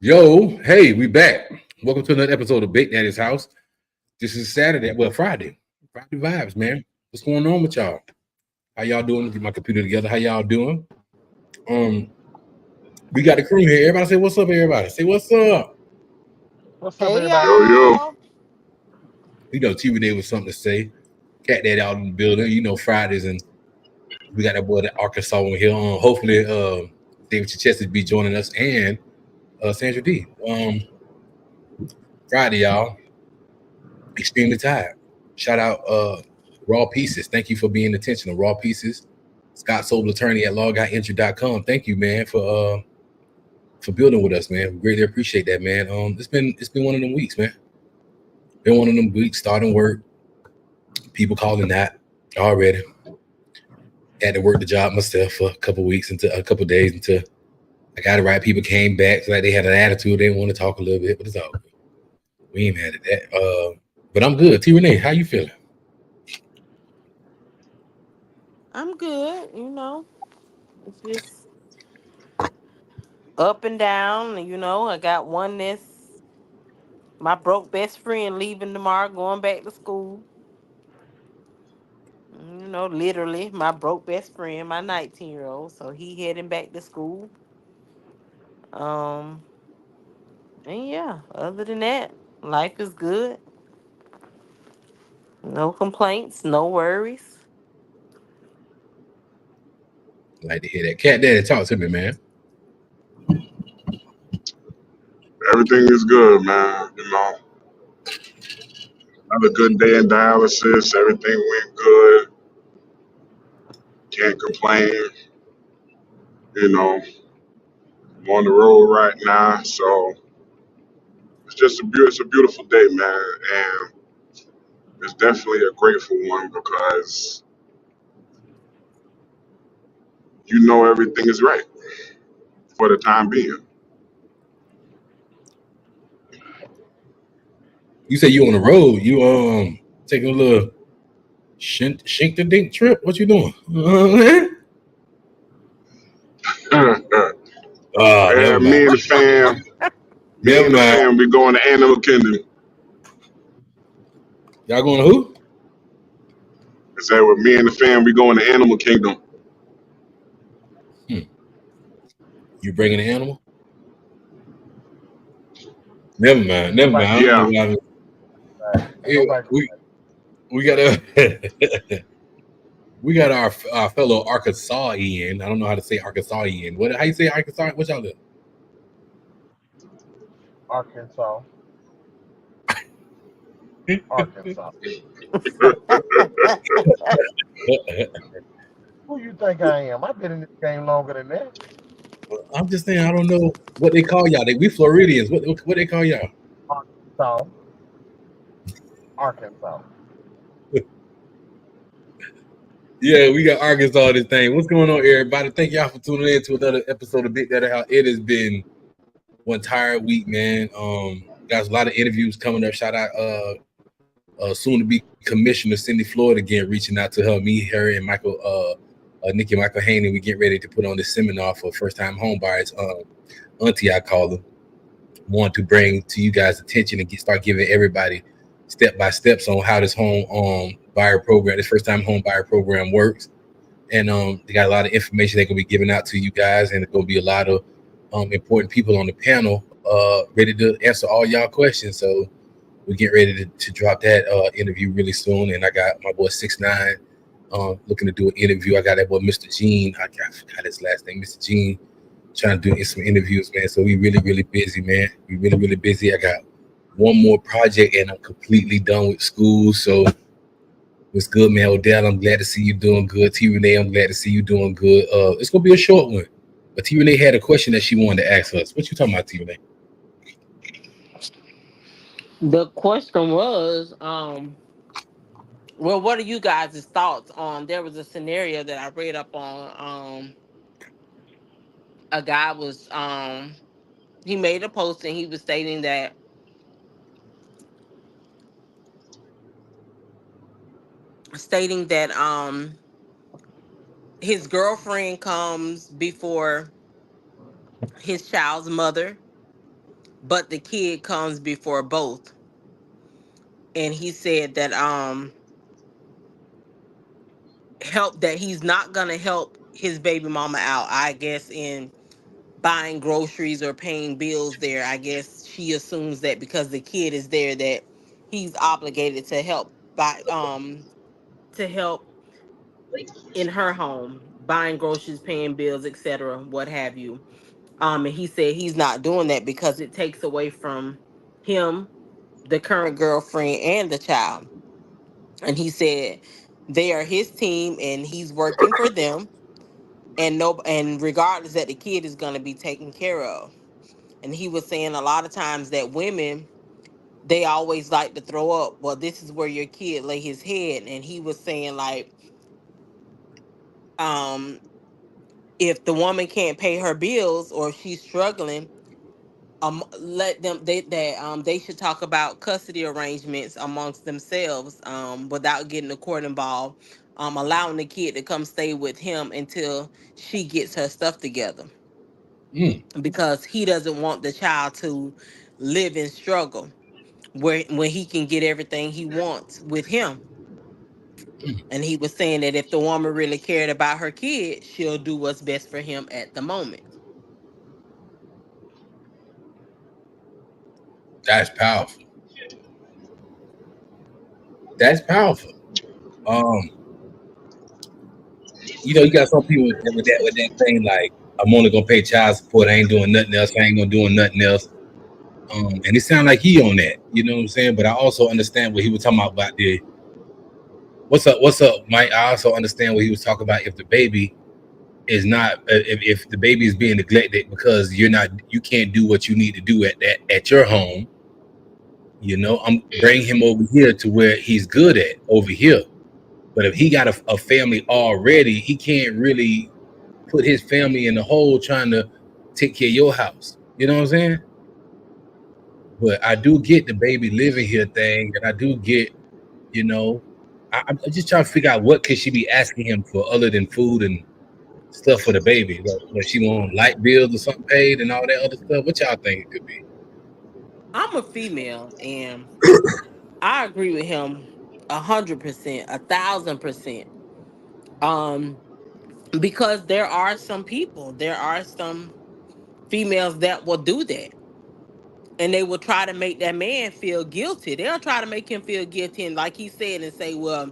Yo, hey, we back. Welcome to another episode of Big Daddy's House. This is Saturday, well, Friday. Friday vibes, man. What's going on with y'all? How y'all doing? Get my computer together. How y'all doing? Um, we got the crew here. Everybody say what's up, everybody. Say what's up. What's up, Hey everybody? Yo, yo. y'all. You know, TV Day was something to say. Cat Daddy out in the building. You know, Fridays, and we got that boy that Arkansas on here. Hopefully, David Chestis be joining us and Sandra D. Friday, y'all. Extremely tired. Shout out Raw Pieces. Thank you for being intentional. Raw Pieces. Scott Sobel, attorney at lawguyentry.com. Thank you, man, for building with us, man. We greatly appreciate that, man. It's been one of them weeks, man. Been one of them weeks starting work. People calling that already. Had to work the job myself for a couple weeks until a couple days until I got it right. People came back, so like they had an attitude. They didn't want to talk a little bit, but it's all good. We ain't mad at that. But I'm good. T Renee, how you feeling? I'm good, It's just up and down, I got one that's my broke best friend leaving tomorrow, going back to school. Literally my broke best friend, my 19-year-old. So he heading back to school. Um, and yeah, other than that, life is good. No complaints, no worries. I like to hear that. Cat Daddy, talk to me, man. Everything is good, man. Another good day in dialysis. Everything went good. Can't complain. You know, I'm on the road right now, so it's a beautiful day, man, and it's definitely a grateful one because you know everything is right for the time being. You say you on the road. You taking a little shink the dink trip. What you doing? Never Yeah, mind. me Never and the mind. fam, we going to Animal Kingdom. Y'all going to who? I said with me and the fam, we going to Animal Kingdom. Hmm. You bringing the animal? Never mind. Never mind. Nobody, I don't know Yeah, why. ain't Yeah, nobody. we got a we got our fellow Arkansas Ian. I don't know how to say Arkansas Ian. What how you say Arkansas? What y'all do? Arkansas, Arkansas. Who you think I am? I've been in this game longer than that. I'm just saying I don't know what they call y'all. We Floridians. What they call y'all? Arkansas, Arkansas. Yeah, we got Arkansas this thing. What's going on, everybody? Thank y'all for tuning in to another episode of Big Daddy House. It has been one tired week, man. Got a lot of interviews coming up. Shout out soon to be Commissioner Cindy Floyd again, reaching out to her, and Michael Nikki Michael Haney. We get ready to put on this seminar for first time home buyers. Auntie, I call them. Want to bring to you guys attention and start giving everybody step by steps on how this home buyer program, this first time home buyer program works. And they got a lot of information they're gonna be giving out to you guys, and it's gonna be a lot of important people on the panel ready to answer all y'all questions. So we get ready to drop that interview really soon. And I got my boy 6ix9ine looking to do an interview. I got that boy Mr. Gene. I forgot his last name, Mr. Gene, trying to do some interviews, man. So we really busy, man. We really busy. I got one more project and I'm completely done with school. So what's good, man? Odell, I'm glad to see you doing good. T Renee, I'm glad to see you doing good. It's gonna be a short one. But T Renee had a question that she wanted to ask us. What you talking about, T Renee? The question was, well, what are you guys' thoughts on? There was a scenario that I read up on. A guy was he made a post and he was stating that his girlfriend comes before his child's mother, but the kid comes before both. And he said that help that he's not gonna help his baby mama out, I guess, in buying groceries or paying bills there. I guess she assumes that because the kid is there that he's obligated to help buy to help in her home, buying groceries, paying bills, etc., what have you. And he said he's not doing that because it takes away from him, the current girlfriend, and the child. And he said they are his team and he's working for them, and no, and regardless that the kid is going to be taken care of. And he was saying a lot of times that women, they always like to throw up, well, this is where your kid lay his head. And he was saying like, um if the woman can't pay her bills or if she's struggling, let them, they should talk about custody arrangements amongst themselves, without getting the court involved, allowing the kid to come stay with him until she gets her stuff together, Mm. because he doesn't want the child to live in struggle where when he can get everything he wants with him. And he was saying that if the woman really cared about her kid, she'll do what's best for him at the moment. That's powerful. That's powerful. Um, you got some people with that thing like, I'm only gonna pay child support. I ain't doing nothing else. I ain't gonna doing nothing else. And it sounds like he on that. You know what I'm saying? But I also understand what he was talking about the what's up, Mike. I also understand what he was talking about if the baby is not if the baby is being neglected because you can't do what you need to do at your home. I'm bring him over here to where he's good at over here. But if he got a family already, he can't really put his family in the hole trying to take care of your house. You know what I'm saying? But I do get the baby living here thing, and I do get, you know, I'm just trying to figure out what could she be asking him for other than food and stuff for the baby. Like she want light bills or something paid and all that other stuff. What y'all think it could be? I'm a female, and I agree with him 100%, 1,000%. Um, because there are some females that will do that, and they will try to make that man feel guilty. They'll try to make him feel guilty, and like he said, and say, "Well,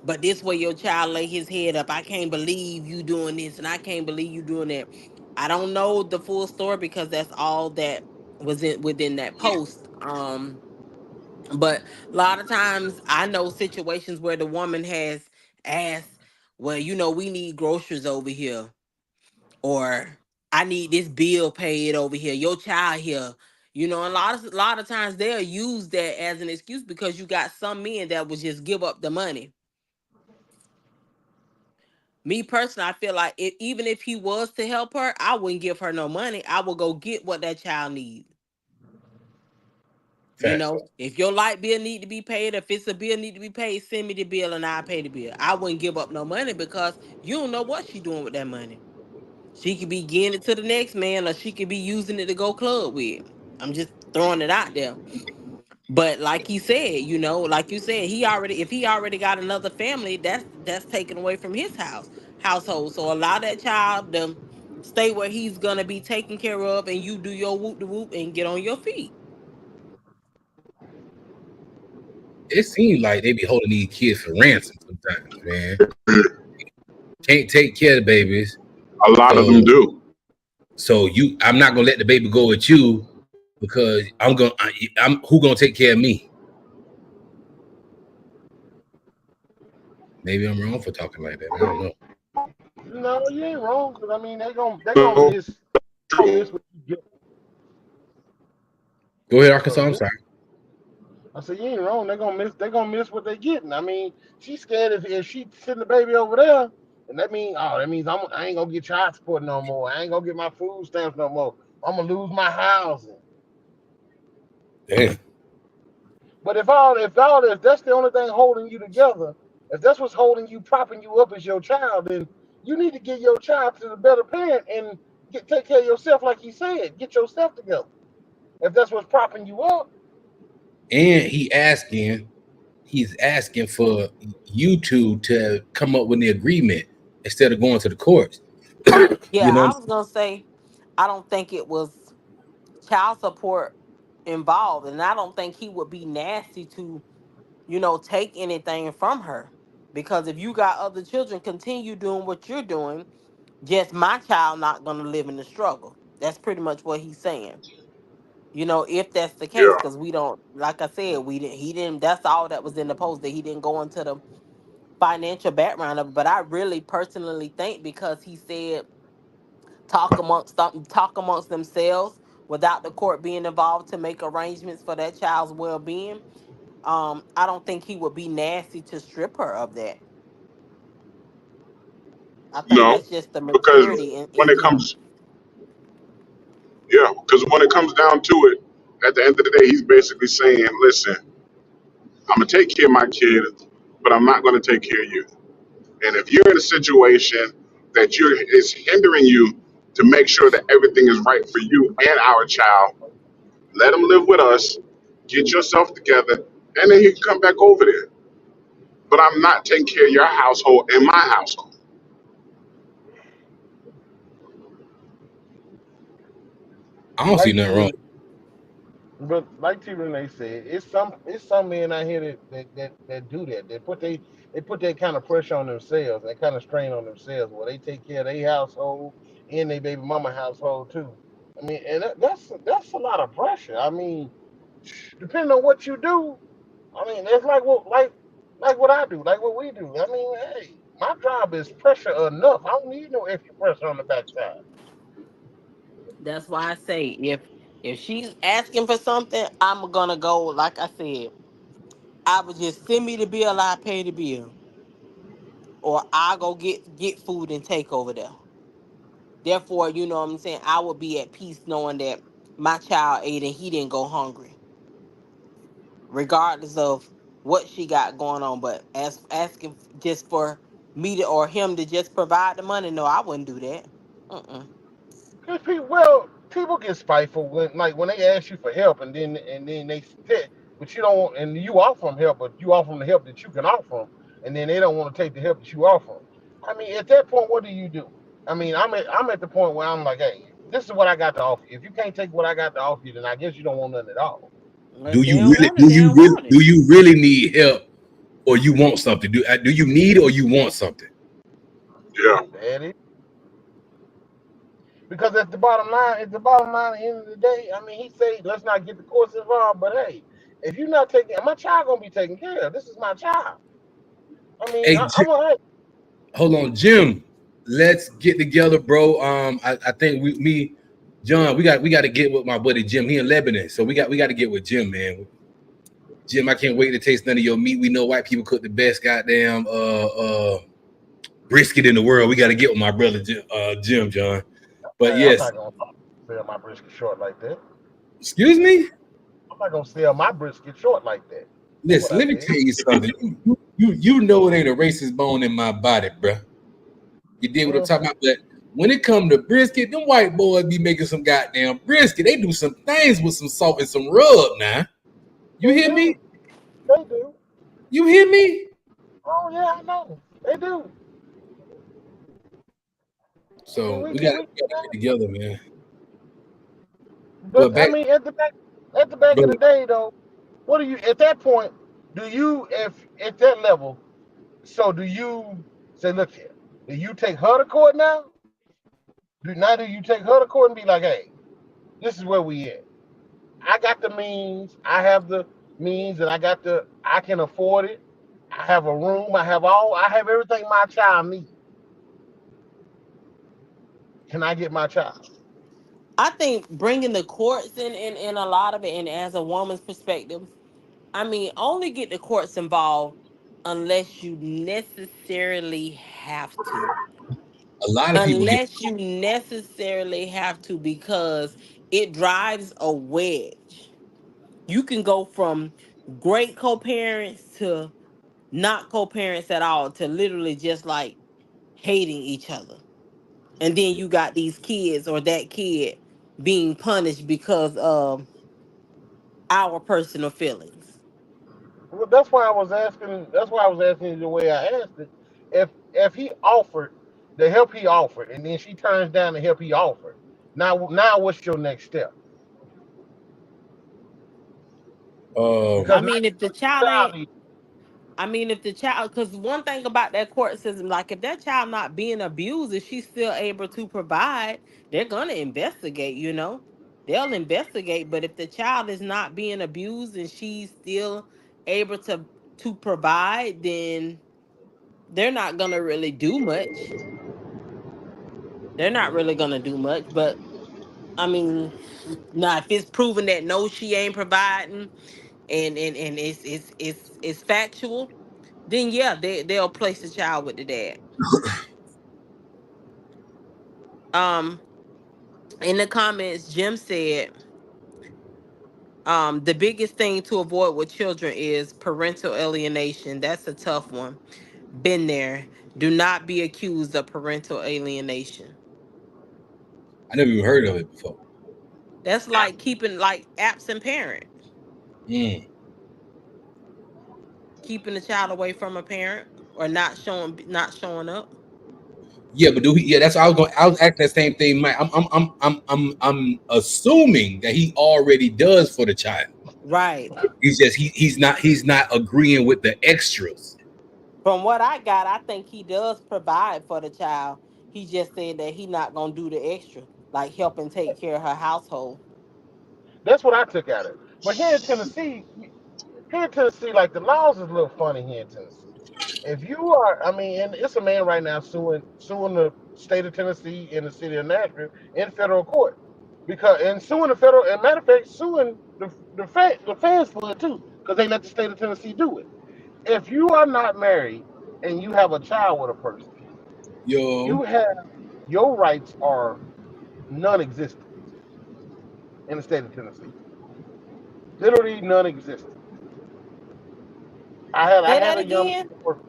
but this way your child lay his head up. I can't believe you doing this, and I can't believe you doing that." I don't know the full story because that's all that was within that post. But a lot of times I know situations where the woman has asked, well, we need groceries over here, or I need this bill paid over here, your child here. A lot of times they'll use that as an excuse because you got some men that will just give up the money. Me personally, I feel like even if he was to help her, I wouldn't give her no money. I would go get what that child needs. Facts. If your light bill need to be paid, if it's a bill need to be paid, send me the bill and I'll pay the bill. I wouldn't give up no money because you don't know what she doing with that money. She could be getting it to the next man, or she could be using it to go club with. I'm just throwing it out there. But like he said, like you said, if he already got another family, that's taken away from his household. So allow that child to stay where he's gonna be taken care of, and you do your whoop de whoop and get on your feet. It seems like they be holding these kids for ransom sometimes, man. Can't take care of the babies. A lot of them do. So I'm not gonna let the baby go with you because I'm who gonna take care of me? Maybe I'm wrong for talking like that. I don't know. No, you ain't wrong. Cause I mean, they gonna So miss what you get. Go ahead, Arkansas. I'm So sorry. I said, you ain't wrong. They gonna miss what they getting. I mean, she's scared if she send the baby over there, and that means I ain't gonna get child support no more. I ain't gonna get my food stamps no more. I'm gonna lose my housing. Damn. But if that's the only thing holding you together, if that's what's holding you, propping you up as your child, then you need to get your child to the better parent and take care of yourself, like you said. Get yourself together. if that's what's propping you up. And he's asking for you two to come up with the agreement instead of going to the courts. Yeah, You know, I was gonna say I don't think it was child support involved, and I don't think he would be nasty to, take anything from her. Because if you got other children, continue doing what you're doing. Just my child not gonna live in the struggle. That's pretty much what he's saying. If that's the case, Yeah. because we don't, like I said, we didn't. He didn't. That's all that was in the post, that he didn't go into the financial background of it. But I really personally think, because he said talk amongst themselves without the court being involved to make arrangements for that child's well-being. I don't think he would be nasty to strip her of that. I think No, that's just the because maturity when in it him. comes, yeah, because when it comes down to it, at the end of the day, he's basically saying, listen, I'm gonna take care of my kid, but I'm not gonna take care of you. And if you're in a situation that you're is hindering you to make sure that everything is right for you and our child, let him live with us, get yourself together, and then he can come back over there. But I'm not taking care of your household and my household. I don't see Like T nothing wrong. Renee, but like T Renee said, it's some men out here that do that. They put that kind of pressure on themselves, that kind of strain on themselves, where they take care of their household and their baby mama household too. I mean, and that's a lot of pressure. I mean, depending on what you do, I mean, it's like what I do, like what we do. I mean, hey, my job is pressure enough. I don't need no extra pressure on the backside. That's why I say, if she's asking for something, I'm gonna go. Like I said, I would just send me the bill. I pay the bill, or I go get food and take over there. Therefore, you know what I'm saying, I would be at peace knowing that my child ate and he didn't go hungry, regardless of what she got going on. But as asking just for me to, or him to just provide the money, no, I wouldn't do that. Mm-mm. Cause people get spiteful when they ask you for help, and then they sit, but you don't, and you offer them help, but you offer them the help that you can offer them, and then they don't want to take the help that you offer them. I mean, at that point, what do you do? I mean, I'm at the point where I'm like, hey, this is what I got to offer you. If you can't take what I got to offer you, then I guess you don't want nothing at all. If they don't want it, they don't want it. Do you really need help, or you want something? Do you need, or you want something? Yeah. That is. Because at the bottom line, at the end of the day, I mean, he said, let's not get the courts involved. But hey, if you're not taking, my child gonna be taken care of. This is my child. I mean, Hey, I'm gonna. hold on, Jim. Let's get together, bro. I think John, we got to get with my buddy Jim. He in Lebanon, so we got to get with Jim, man. Jim, I can't wait to taste none of your meat. We know white people cook the best goddamn brisket in the world. We got to get with my brother Jim, John. But Hey, I'm yes, not gonna sell my brisket short like that. excuse me. I'm not gonna sell my brisket short like that. That's what Listen, I let me said. tell you something. You know it ain't a racist bone in my body, bro. You did what I'm Well, talking about. But when it come to brisket, them white boys be making some goddamn brisket. They do some things with some salt and some rub now. You they hear do. me? They do. You hear me? Oh yeah, I know. They do. I mean, So we we can got we to get together, man. But But I back, mean, at the back of the brother, day, though, what do you at that point? Do you, if at that level? So do you say, look here? Do you take her to court now? Do you take her to court and be like, hey, this is where we at. I got the means. I have the means, and I can afford it. I have a room. I have everything my child needs. Can I get my child? I think bringing the courts in a lot of it, and as a woman's perspective, I mean, only get the courts involved unless you necessarily have to. a lot of people get. Unless you necessarily have to, because it drives a wedge. You can go from great co-parents to not co-parents at all, to literally just like hating each other. And then you got these kids, or that kid being punished because of our personal feelings. Well, that's why I was asking. That's why I was asking you the way I asked it. If he offered the help he offered, and then she turns down the help he offered, now what's your next step? I Because now mean, if the the child child ain't, I mean, if the child, because one thing about that court system, like if that child not being abused, if she's still able to provide, they're gonna investigate. They'll investigate. But if the child is not being abused and she's still able to provide, then they're not gonna really do much. They're not really gonna do much. But I mean, now if it's proven that no, she ain't providing, and it's factual, then yeah, they'll place the child with the dad. Um, in the comments, Jim said, the biggest thing to avoid with children is parental alienation. That's a tough one. Been there. Do not be accused of parental alienation. I never even heard of it before. That's like keeping like absent parent, Mm. keeping the child away from a parent or not showing up. Yeah, but do he? Yeah, that's what I was going. I was asking that same thing, Mike. I'm assuming that he already does for the child. Right. He's just he's not agreeing with the extras. From what I got, I think he does provide for the child. He just said that he not gonna do the extra, like help and take care of her household. that's what I took out of it. But here in Tennessee, like the laws is a little funny here in Tennessee. If you are, I mean, and it's a man right now suing the state of Tennessee and the city of Nashville in federal court because and suing the federal, and matter of fact, suing the feds for it too because they let the state of Tennessee do it. If you are not married and you have a child with a person, Yo, you have your rights are non-existent in the state of Tennessee. Literally non-existent. I Say had that a young again. man work.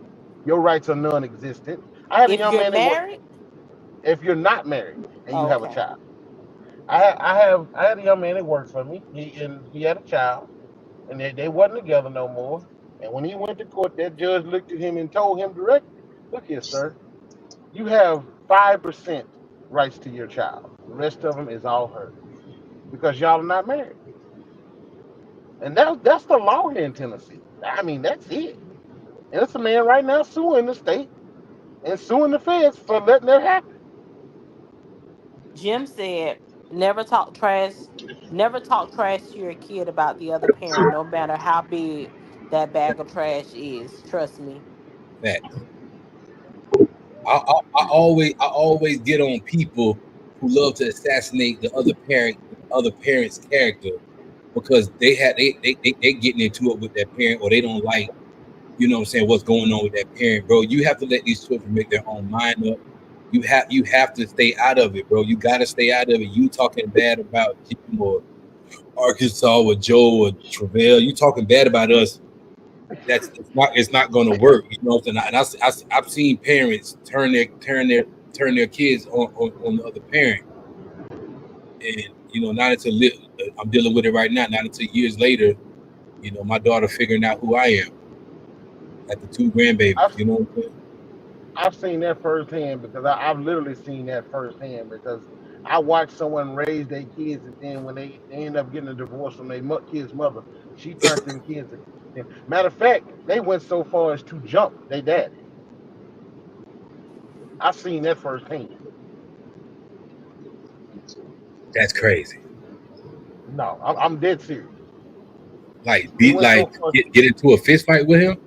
Your rights are non-existent. I had a If young you're man that worked. married, If you're not married and you have a okay. child, I had a young man that worked for me. He had a child, and they wasn't together no more. And when he went to court, that judge looked at him and told him directly, "Look here, sir, you have 5% rights to your child. The rest of them is all hers because y'all are not married." And that's the law here in Tennessee. I mean, that's it. And it's a man right now suing the state and suing the feds for letting that happen. Jim said, never talk trash. Never talk trash to your kid about the other parent, no matter how big that bag of trash is. Trust me. facts. I always get on people who love to assassinate the other parent's character because they getting into it with their parent or they don't like, what I'm saying, what's going on with that parent, bro. You have to let these children make their own mind up. You have to stay out of it, bro. You gotta stay out of it. You talking bad about Jim or Arkansas or Joe or Travell, you talking bad about us. It's not going to work. You know what I'm saying? And I've seen parents turn their kids on the other parent, and not until I'm dealing with it right now. Not until years later, my daughter figuring out who I am at the two grandbabies. I've You know what I'm saying? I've seen that firsthand because I've literally seen that firsthand because I watched someone raise their kids and then when they end up getting a divorce from their kid's mother, she turned them kids. Matter of fact, they went so far as to jump their daddy. I've seen that firsthand. That's crazy. No, I'm dead serious. Like They beat went so like far, get into a fist fight with him.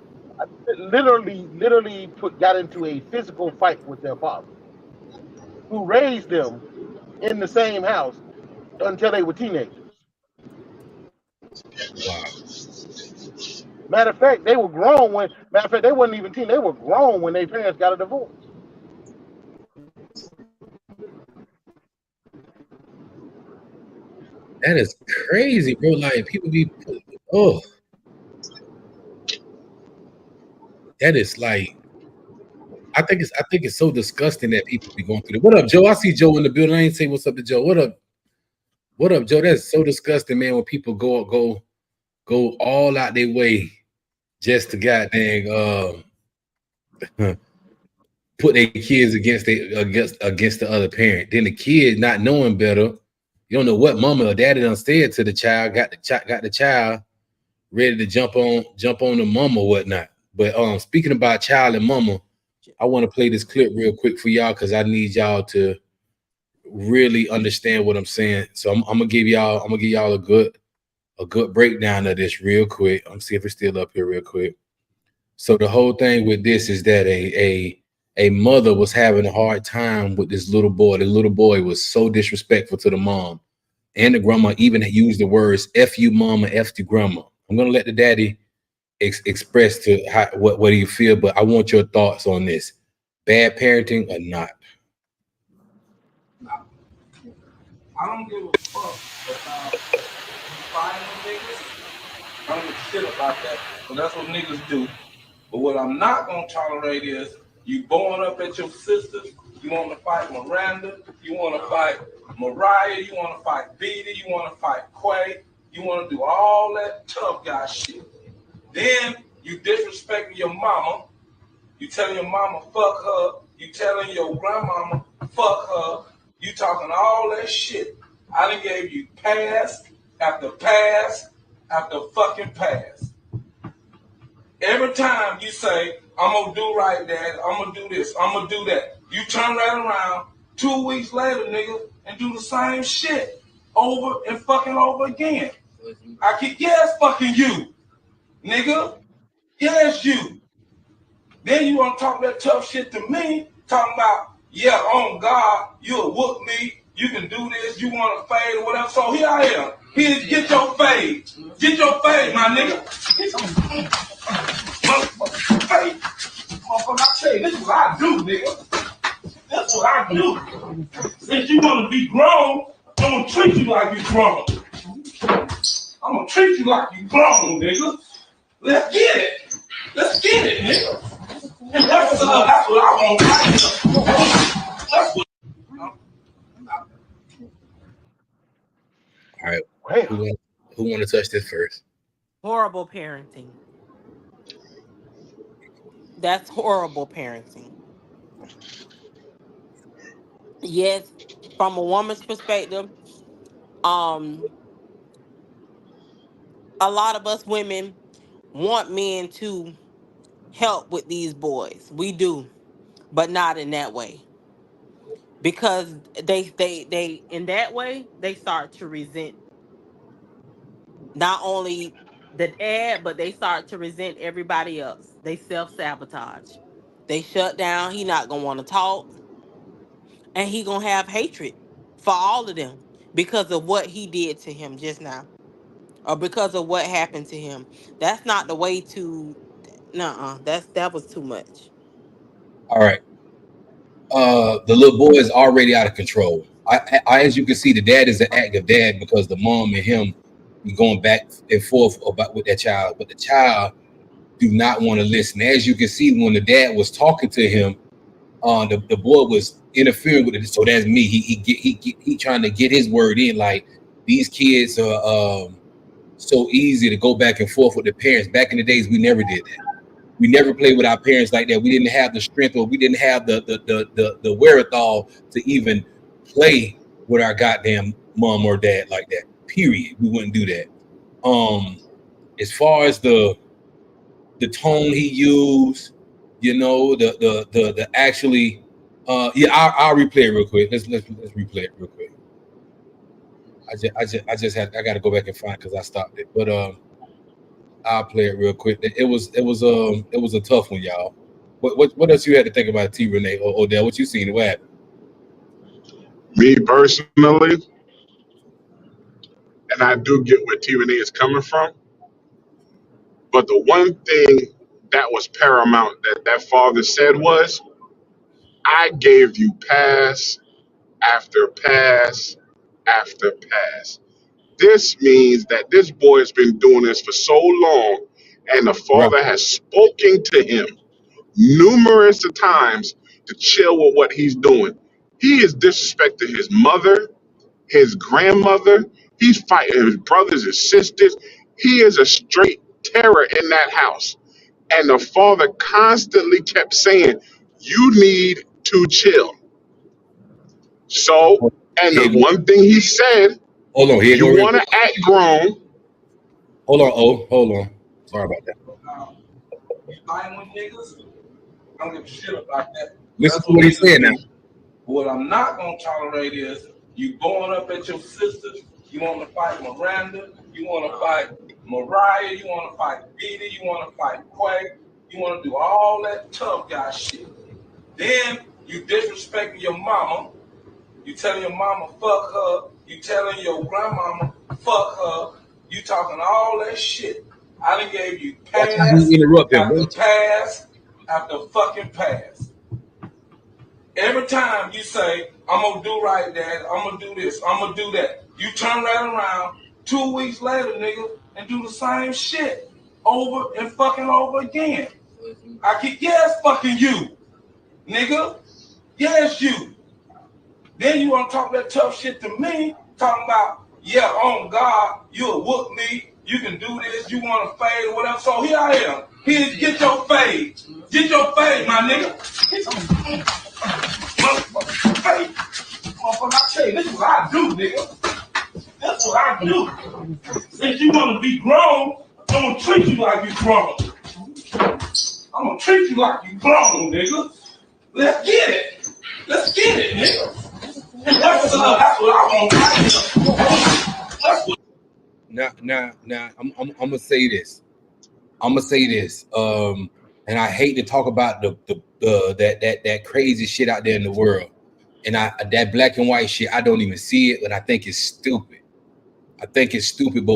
literally got into a physical fight with their father, who raised them in the same house until they were teenagers. Wow, Matter of fact, they were grown when. Matter of fact, they wasn't even teen. They were grown when their parents got a divorce. that is crazy, bro. Like people be, oh, that is like. I think it's so disgusting that people be going through that. What up, Joe? I see Joe in the building. I ain't say what's up to Joe. What up? What up, Joe? That's so disgusting, man. When people go go all out their way just to goddamn put their kids against the other parent. Then the kid, not knowing better, you don't know what mama or daddy done said to the child, got the child ready to jump on the mama or whatnot. But speaking about child and mama, I want to play this clip real quick for y'all because I need y'all to really understand what I'm saying. So I'm gonna give y'all a good breakdown of this real quick. I'm see if it's still up here real quick. So the whole thing with this is that a mother was having a hard time with this little boy. The little boy was so disrespectful to the mom, and the grandma even used the words "F you, mama, F you, grandma." I'm gonna let the daddy express to what do you feel, but I want your thoughts on this. Bad parenting or not? I don't give a fuck about fighting niggas. I don't give a shit about that. So that's what niggas do. But what I'm not gonna tolerate is you going up at your sisters. You want to fight Miranda. You want to fight Mariah. You want to fight Beatty. You want to fight Quay. You want to do all that tough guy shit. Then you disrespecting your mama. You telling your mama fuck her. You telling your grandmama fuck her. You talking all that shit. I done gave you pass after pass after fucking pass. Every time you say, I'm gonna do right, Dad, I'm gonna do this, I'm gonna do that, you turn right around 2 weeks later, nigga, and do the same shit over and fucking over again. I keep, yes, fucking you, nigga. Yes, you. Then you want to talk that tough shit to me, talking about, yeah, on God, you'll whoop me, you can do this, you want to fade or whatever. So here I am. Here, get your fade. Get your fade, my nigga. Motherfucker, fade. Motherfucker, I tell you, this is what I do, nigga. That's what I do. Since you want to be grown, I'm going to treat you like you grown. I'm going to treat you like you grown, nigga. Let's get it. Let's get it, nigga. That's what I want. That's what. All right. Well, Who want to touch this first? Horrible parenting. That's horrible parenting. Yes, from a woman's perspective, a lot of us women want men to help with these boys. We do, but not in that way. Because they in that way, they start to resent not only the dad, but they start to resent everybody else. They self-sabotage. They shut down. He not gonna want to talk. And he gonna have hatred for all of them because of what he did to him just now. Or because of what happened to him. That's not the way to that was too much. All right. The little boy is already out of control. As you can see, the dad is an active dad because the mom and him be going back and forth about with that child, but the child do not want to listen. As you can see, when the dad was talking to him, the boy was interfering with it. So that's me. He trying to get his word in. Like, these kids are so easy to go back and forth with the parents. Back in the days, we never did that. We never played with our parents like that. We didn't have the strength, or we didn't have the wherewithal to even play with our goddamn mom or dad like that. Period. We wouldn't do that. As far as the tone he used, you know, the actually, I'll replay it real quick. Let's replay it real quick. I got to go back and find because I stopped it, but I'll play it real quick. It was a tough one, y'all. What else you had to think about, T. Renee or Odell? What you seen? What happened? Me personally, and I do get where T Renee is coming from, but the one thing that was paramount that father said was, I gave you pass after pass after pass. This means that this boy has been doing this for so long, and the father has spoken to him numerous times to chill with what he's doing. He is disrespecting his mother, his grandmother. He's fighting his brothers and sisters. He is a straight terror in that house. And the father constantly kept saying, "You need to chill." So, and Here the go. one thing he said, Hold on. Here "You go. want to act grown." Hold on. Oh, hold on. Sorry about that. You fighting with niggas? I don't give a shit about that. Listen That's to what he's niggas saying now. do. What I'm not gonna tolerate is you going up at your sisters. You want to fight Miranda. You want to fight Mariah. You want to fight Didi. You want to fight Quay. You want to do all that tough guy shit. Then you disrespecting your mama. You telling your mama fuck her. You telling your grandmama fuck her. You talking all that shit. I done gave you Watch how pass he interrupt him. after Watch. pass after fucking pass. Every time you say, I'm gonna do right, Dad, I'm gonna do this, I'm gonna do that, you turn right around 2 weeks later, nigga, and do the same shit over and fucking over again. I keep, yes, fucking you, nigga. Yes, you. Then you want to talk that tough shit to me, talking about, yeah, on God, you'll whoop me, you can do this, you want to fade or whatever. So here I am. Here, get your fade. Get your fade, my nigga. Motherfucker, fade. Motherfucker, I tell you, this is what I do, nigga. That's what I do. Since you want to be grown, I'm going to treat you like you grown. I'm going to treat you like you grown, nigga. Let's get it. Let's get it, nigga. That's what I want. That's what. Now, I'm gonna say this. And I hate to talk about that crazy shit out there in the world, and that black and white shit. I don't even see it, but I think it's stupid. But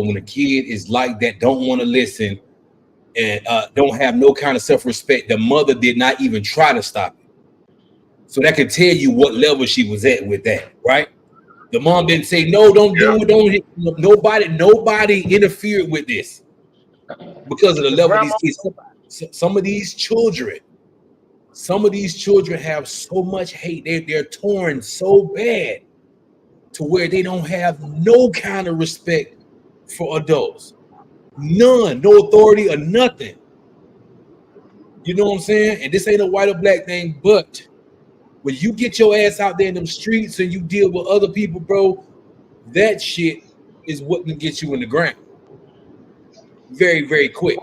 when a kid is like that, don't want to listen, and don't have no kind of self-respect, the mother did not even try to stop it. So that could tell you what level she was at with that, right? The mom didn't say, no, don't do it, don't hit. Nobody interfered with this because of the level of these kids. Some of these children have so much hate. They're torn so bad to where they don't have no kind of respect for adults. None, no authority or nothing. You know what I'm saying? And this ain't a white or black thing, but when you get your ass out there in them streets and you deal with other people, bro, that shit is what can get you in the ground very, very quick.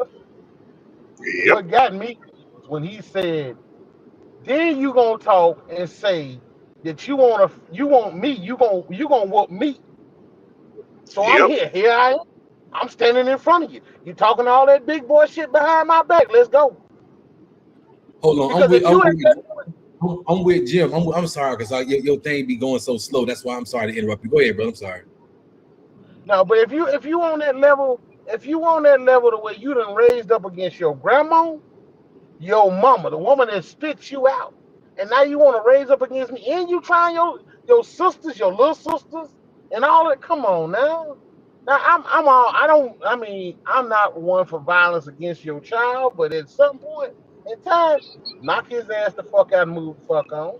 Yep. What got me was when he said, then you gonna talk and say that you want me, you gonna whoop me. So I'm Yep. here I am. I'm standing in front of you. You talking all that big boy shit behind my back. Let's go. Hold on, Because if you I'm with Jim. I'm sorry because your thing be going so slow. That's why I'm sorry to interrupt you. Go ahead, bro. I'm sorry. no, but if you on that level, the way you done raised up against your grandma, your mama, the woman that spits you out, and now you want to raise up against me, and you trying your sisters, your little sisters, and all that. Come on now. Now I'm not one for violence against your child, but at some point in time, knock his ass the fuck out and move the fuck on.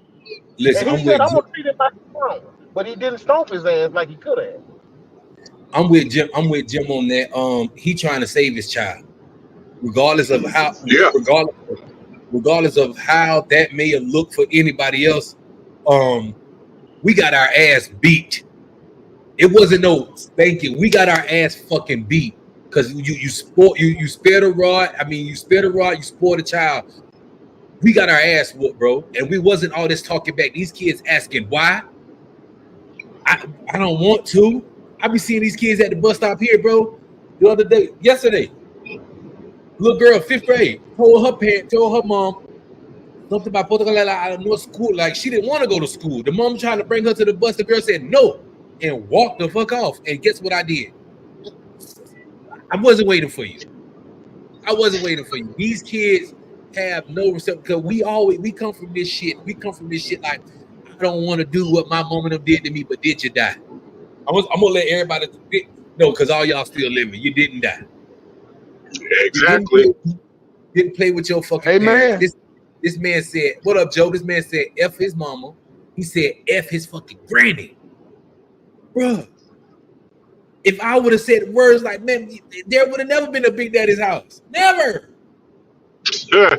Listen, And he said, I'm gonna treat him like a grown, but he didn't stomp his ass like he could have. I'm with Jim on that. He trying to save his child, regardless of how that may have looked for anybody else. We got our ass beat. It wasn't no spanking. We got our ass fucking beat because you spared a rod. I mean, you spared a rod. You spoiled a child. We got our ass whooped, bro, and we wasn't all this talking back. These kids asking why. I don't want to. I be seeing these kids at the bus stop here, bro. Yesterday, little girl, 5th grade, told her mom something about out of no school. Like she didn't want to go to school. The mom trying to bring her to the bus. The girl said no and walked the fuck off. And guess what I did? I wasn't waiting for you. These kids have no respect because we come from this shit. We come from this shit like I don't want to do what my mom and them did to me, but did you die? I'm gonna let everybody know because all y'all still living. You didn't die. Exactly. You didn't play with your fucking parents. This man said, "What up, Joe?" This man said, "F his mama." He said, "F his fucking granny." Bruh. If I would have said words like, man, there would have never been a Big Daddy's house. Never. Yeah,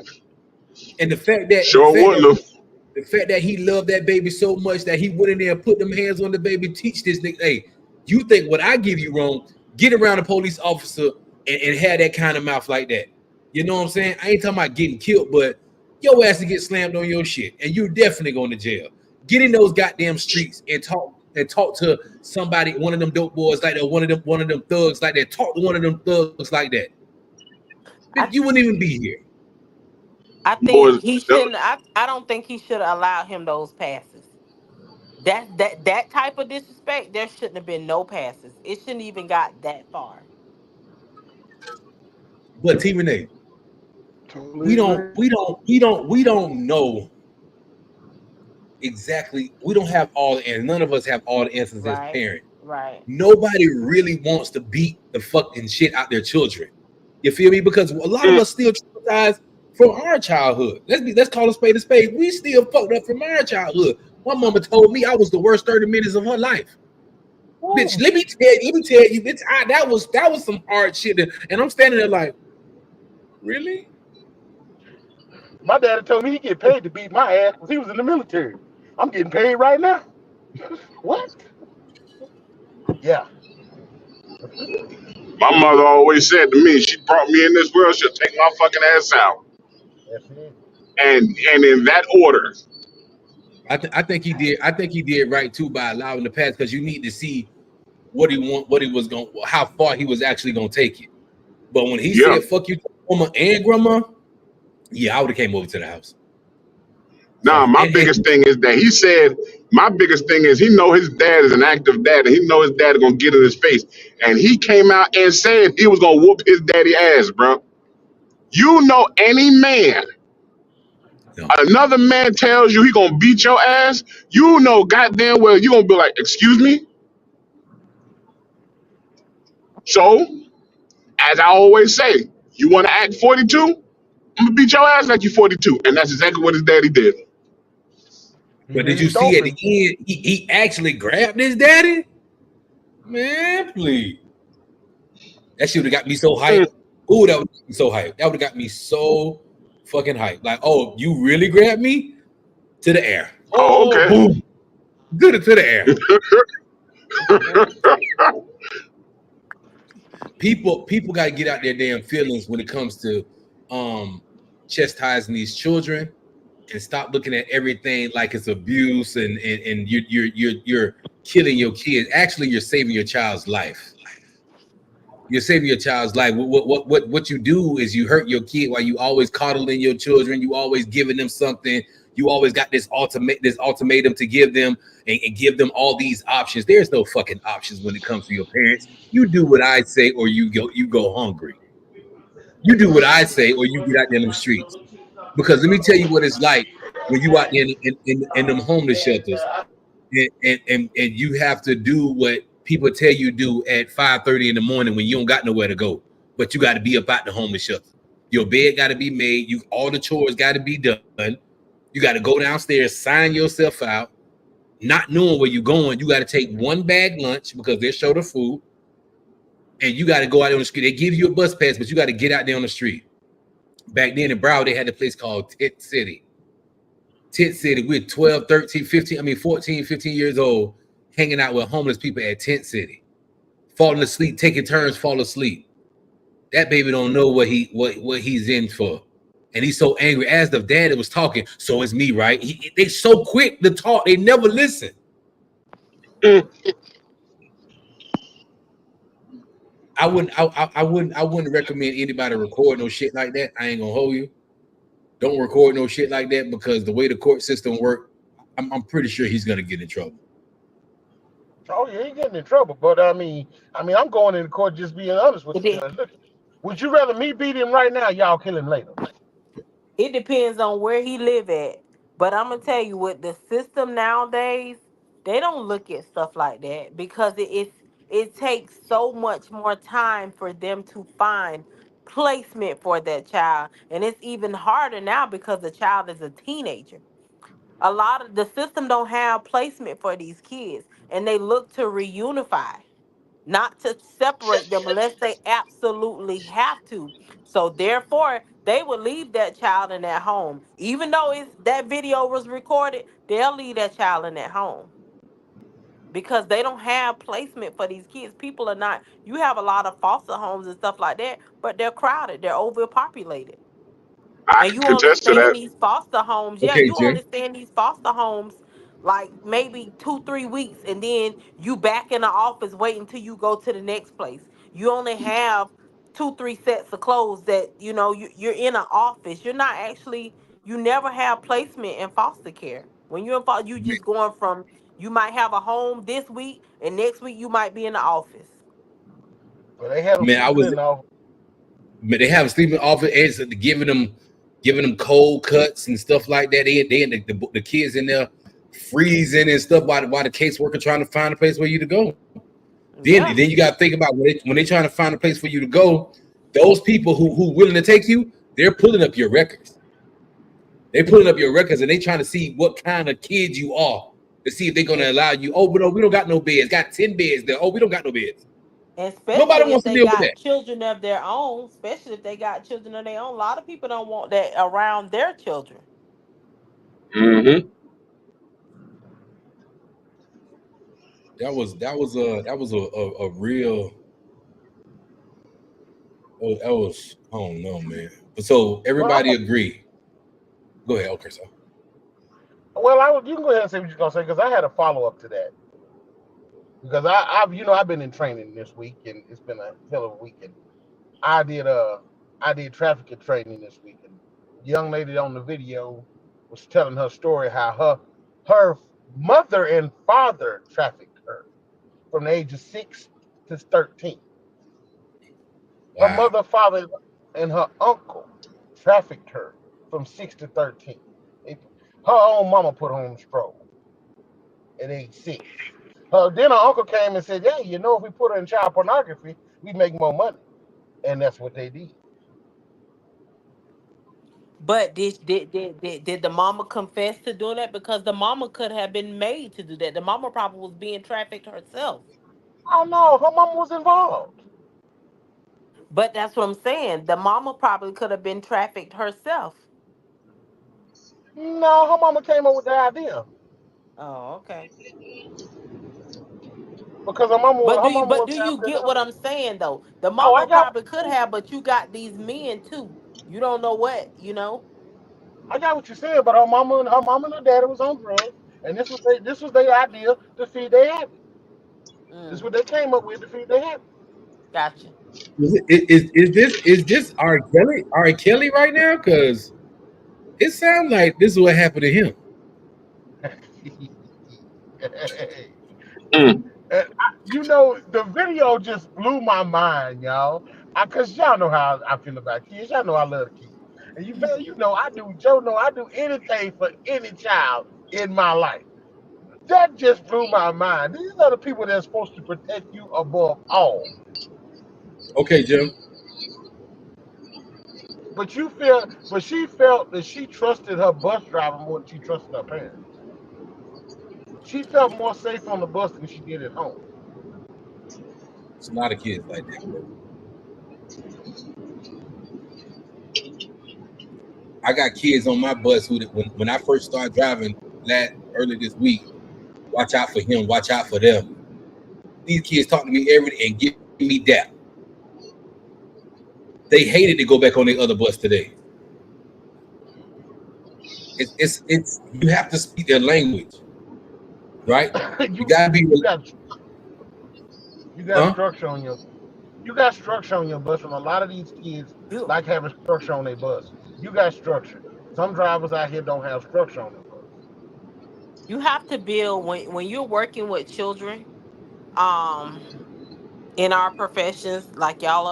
And the fact that sure wouldn't have. the fact that he loved that baby so much that he went in there and put them hands on the baby, teach this nigga, hey, you think what I give you wrong, get around a police officer and have that kind of mouth like that. You know what I'm saying? I ain't talking about getting killed, but your ass to get slammed on your shit, and you're definitely going to jail. Get in those goddamn streets and talk to somebody, one of them dope boys like that, one of them thugs like that. Talk to one of them thugs like that. You wouldn't even be here. I think Boys, he shouldn't. I don't think he should have allowed him those passes. That type of disrespect, there shouldn't have been no passes. It shouldn't even got that far. But T Renee, Totally we agree. don't know exactly. We don't have all the answers. None of us have all the answers as Right. parents. Right. Nobody really wants to beat the fucking shit out their children. You feel me? Because a lot of us still traumatized from our childhood. Let's call a spade a spade. We still fucked up from our childhood. My mama told me I was the worst 30 minutes of her life. Bitch, let me tell you, bitch, that was some hard shit. And I'm standing there like, really? My daddy told me he get paid to beat my ass because he was in the military. I'm getting paid right now. What? Yeah. my mother always said to me, she brought me in this world, she'll take my fucking ass out. That's it. And in that order. I think he did. I think he did right too by allowing the pass because you need to see what he was going, how far he was actually going to take it. But when he Yeah. said "fuck you" to mama and grandma, yeah, I would have came over to the house. Nah, my And biggest thing is that he said, my biggest thing is he know his dad is an active dad and he know his dad is gonna get in his face. And he came out and said he was gonna whoop his daddy ass, bro. You know any man, yeah. another man tells you he gonna beat your ass, you know goddamn well you gonna be like, excuse me? So, as I always say, you wanna act 42? I'm gonna beat your ass like you 42. And that's exactly what his daddy did. He But did really you see stole at the end he actually grabbed his daddy? Man, please. That shit would have got me so hyped. Ooh, that would have got me so hyped. That would have got me so fucking hyped. Like, oh, you really grabbed me? To the air. Oh, Oh, okay. boom. Good to the air. People got to get out their damn feelings when it comes to chastising these children and stop looking at everything like it's abuse and you're killing your kids. Actually, you're saving your child's life. You're saving your child's life. What you do is you hurt your kid while you always coddling your children. You always giving them something. You always got this ultimatum to give them and give them all these options. There's no fucking options when it comes to your parents. You do what I say or you go hungry. You do what I say or you get out there in the streets. Because let me tell you what it's like when you out there in them homeless shelters and you have to do what people tell you do at 5:30 in the morning when you don't got nowhere to go, but you got to be up at the homeless shelter. Your bed got to be made. All the chores got to be done. You got to go downstairs, sign yourself out, not knowing where you're going. You got to take one bag lunch because they're short of food, and you got to go out on the street. They give you a bus pass, but you got to get out there on the street. Back then in Broward, they had a place called Tent City. Tent City, we're 12, 13, 15, 14, 15 years old, hanging out with homeless people at Tent City, falling asleep, taking turns, fall asleep. That baby don't know what he's in for. And he's so angry. As the daddy was talking, so it's me, right? They so quick to talk, they never listen. I wouldn't recommend anybody record no shit like that. I ain't gonna hold you. Don't record no shit like that because the way the court system works, I'm pretty sure he's gonna get in trouble. Oh yeah, he getting in trouble. But I'm going into court just being honest with It, you. de- Look, would you rather me beat him right now? Y'all kill him later. it depends on where he live at. But I'm gonna tell you, with the system nowadays, they don't look at stuff like that because it takes so much more time for them to find placement for that child, and it's even harder now because the child is a teenager. A lot of the system don't have placement for these kids, and they look to reunify. not to separate them unless they absolutely have to. So therefore, they would leave that child in that home. Even though that video was recorded, they'll leave that child in that home because they don't have placement for these kids. People are not, you have a lot of foster homes and stuff like that, but they're crowded, they're overpopulated. I And can you only contest to stay in that. these foster homes. Yeah, Okay, you Jim. only stay in these foster homes like maybe 2, 3 weeks, and then you back in the office waiting till you go to the next place. You only have 2, 3 sets of clothes that you're in an office. You're not actually. You never have placement in foster care. When you're in foster, you just going from. You might have a home this week, and next week you might be in the office. But they had them Man, I sleeping was. in the office. Man, they have sleeping off edge, giving them cold cuts and stuff like that. They and the kids in there freezing and stuff while the caseworker trying to find a place for you to go. Then Yeah, then you got to think about when they trying to find a place for you to go. Those people who willing to take you, they're pulling up your records. They pulling up your records and they trying to see what kind of kid you are to see if they're gonna allow you. Oh, but no, we don't got no beds. Got 10 beds there. Oh, we don't got no beds. Nobody especially if wants to they deal with got that. children of their own. Especially if they got children of their own. A lot of people don't want that around their children. Hmm. That was a real. Oh, that was I don't know, man. But so Well, I'm everybody a, agree. Go ahead, okay, so well, you can go ahead and say what you're gonna say because I had a follow up to that because I've been in training this week and it's been a hell of a week and I did uh I did trafficking training this week and the young lady on the video was telling her story how her mother and father trafficked her from the age of 6 to 13. Her wow. mother, father, and her uncle trafficked her from 6 to 13. They- Her own mama put her on the stroll at age 6. Then her uncle came and said, "Yeah, if we put her in child pornography, we make more money." And that's what they did. But did the mama confess to doing that? Because the mama could have been made to do that. The mama probably was being trafficked herself. Oh no, her mama was involved. But that's what I'm saying. The mama probably could have been trafficked herself. No, her mama came up with the idea Oh, okay. because her mama, But her do you mama but was do you after get what them. I'm saying though? The Oh, I mama got, probably could have, but you got these men too. You don't know what. I got what you said, but her mama and her daddy was on drugs, and this was their idea to feed their habit. This is Mm, what they came up with to feed their habit. gotcha. Is this R. Kelly right now? Because it sounds like this is what happened to him. Mm. And the video just blew my mind, y'all. Cause y'all know how I feel about kids. Y'all know I love kids. And Joe know I do anything for any child in my life. That just blew my mind. These are the people that's supposed to protect you above all. Okay, Jim. But she felt that she trusted her bus driver more than she trusted her parents. She felt more safe on the bus than she did at home. It's a lot of kids like that, bro. I got kids on my bus when I first started driving early this week. Watch out for him. Watch out for them. These kids talk to me every day and give me that. They hated to go back on the other bus today. It's you have to speak their language, right? You you gotta be, you got you got huh? structure on your you got structure on your bus, and a lot of these kids You like having structure on their bus. You got structure. Some drivers out here don't have structure on their bus. you have to build when you're working with children, um, in our professions, like y'all